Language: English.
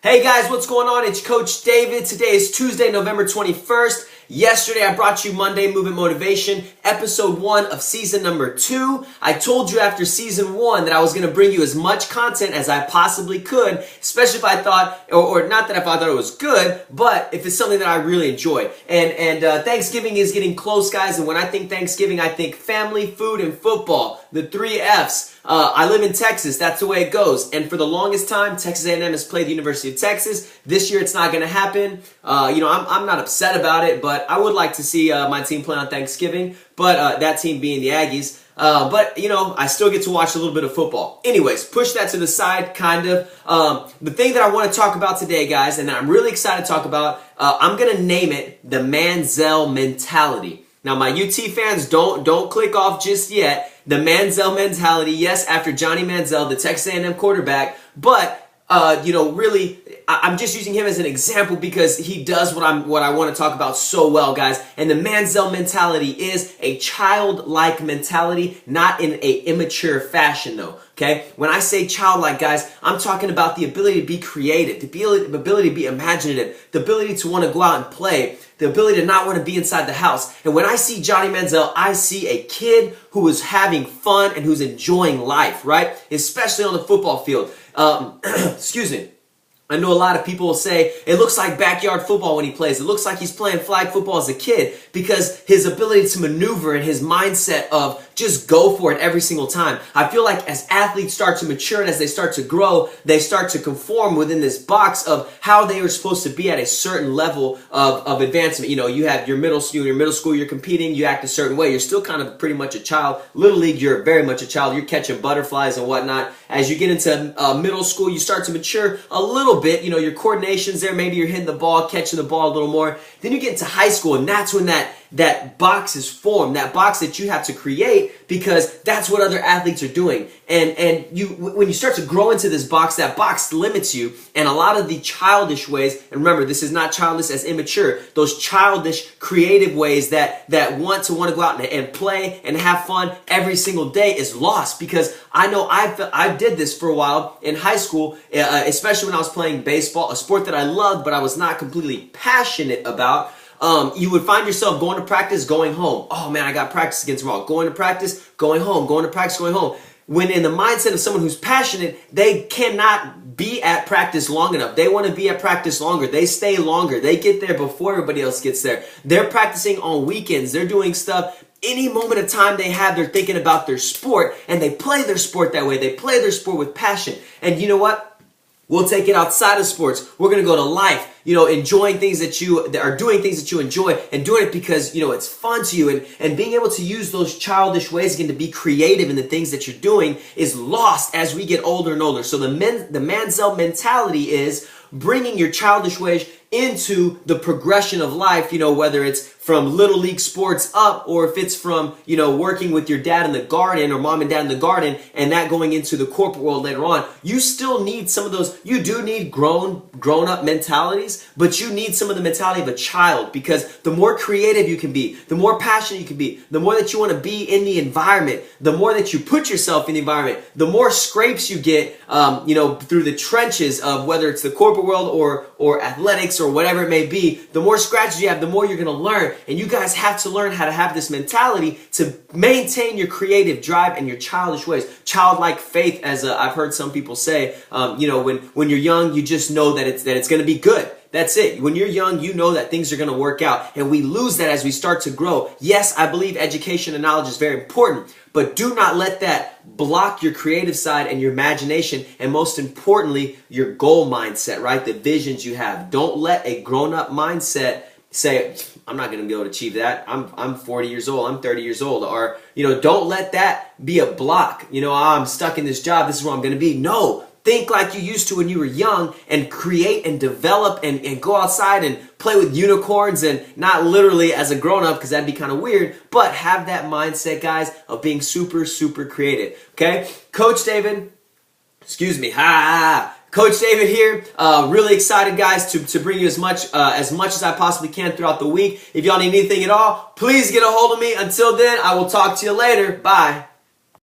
Hey guys, what's going on? It's Coach David. Today is Tuesday, November 21st. Yesterday, I brought you Monday Movement Motivation, episode 1 of season number 2. I told you after season 1 that I was going to bring you as much content as I possibly could, especially if I thought, or not that if I thought it was good, but if it's something that I really enjoy. And Thanksgiving is getting close, guys, and when I think Thanksgiving, I think family, food, and football, the 3 F's. I live in Texas. That's the way it goes. And for the longest time, Texas A&M has played the University of Texas. This year, it's not going to happen. I'm not upset about it, but I would like to see my team play on Thanksgiving. But that team being the Aggies. I still get to watch a little bit of football. Anyways, push that to the side, kind of. The thing that I want to talk about today, guys, and that I'm really excited to talk about, I'm going to name it the Manziel Mentality. Now, my UT fans, don't click off just yet. The Manziel Mentality, yes, after Johnny Manziel, the Texas A&M quarterback, but really, I'm just using him as an example because he does what I want to talk about so well, guys. And the Manziel Mentality is a childlike mentality, not in a immature fashion, though. Okay? When I say childlike, guys, I'm talking about the ability to be creative, the ability to be imaginative, the ability to want to go out and play, the ability to not want to be inside the house. And when I see Johnny Manziel, I see a kid who is having fun and who's enjoying life, right? Especially on the football field. Excuse me. I know a lot of people will say, it looks like backyard football when he plays. It looks like he's playing flag football as a kid because his ability to maneuver and his mindset of just go for it every single time. I feel like as athletes start to mature and as they start to grow, they start to conform within this box of how they are supposed to be at a certain level of advancement. You know, you have your middle school, you're competing, you act a certain way. You're still kind of pretty much a child. Little league, you're very much a child. You're catching butterflies and whatnot. As you get into middle school, you start to mature a little bit. You know, your coordination's there. Maybe you're hitting the ball, catching the ball a little more. Then you get into high school, and that's when that box is formed, that box that you have to create because that's what other athletes are doing. And when you start to grow into this box, that box limits you. And a lot of the childish ways, and remember, this is not childish as immature, those childish, creative ways that want to go out and play and have fun every single day is lost because I know I did this for a while in high school, especially when I was playing baseball, a sport that I loved, but I was not completely passionate about. You would find yourself going to practice, going home. Oh man, I got practice again tomorrow. Going to practice, going home. Going to practice, going home. When in the mindset of someone who's passionate, they cannot be at practice long enough. They want to be at practice longer. They stay longer. They get there before everybody else gets there. They're practicing on weekends. They're doing stuff. Any moment of time they have, they're thinking about their sport, and they play their sport that way. They play their sport with passion. And you know what? We'll take it outside of sports. We're going to go to life, enjoying things that are doing things that you enjoy and doing it because, it's fun to you and being able to use those childish ways again to be creative in the things that you're doing is lost as we get older and older. So the Manziel mentality is bringing your childish ways into the progression of life, whether it's from little league sports up or if it's from, working with your dad in the garden or mom and dad in the garden and that going into the corporate world later on. You still need some of those. You do need grown up mentalities, but you need some of the mentality of a child because the more creative you can be, the more passionate you can be, the more that you want to be in the environment, the more that you put yourself in the environment, the more scrapes you get, through the trenches of whether it's the corporate world or athletics or whatever it may be, the more scratches you have, the more you're going to learn. And you guys have to learn how to have this mentality to maintain your creative drive and your childish ways. Childlike faith, as I've heard some people say, when you're young, you just know that it's going to be good. That's it. When you're young, you know that things are going to work out. And we lose that as we start to grow. Yes, I believe education and knowledge is very important, but do not let that block your creative side and your imagination and most importantly, your goal mindset, right? The visions you have. Don't let a grown-up mindset say, I'm not going to be able to achieve that. I'm 40 years old. I'm 30 years old. Or, don't let that be a block. I'm stuck in this job. This is where I'm going to be. No. Think like you used to when you were young and create and develop and go outside and play with unicorns and not literally as a grown-up because that'd be kind of weird, but have that mindset, guys, of being super, super creative. Okay? Coach David, Coach David here, really excited, guys, to bring you as much as I possibly can throughout the week. If y'all need anything at all, please get a hold of me. Until then, I will talk to you later. Bye.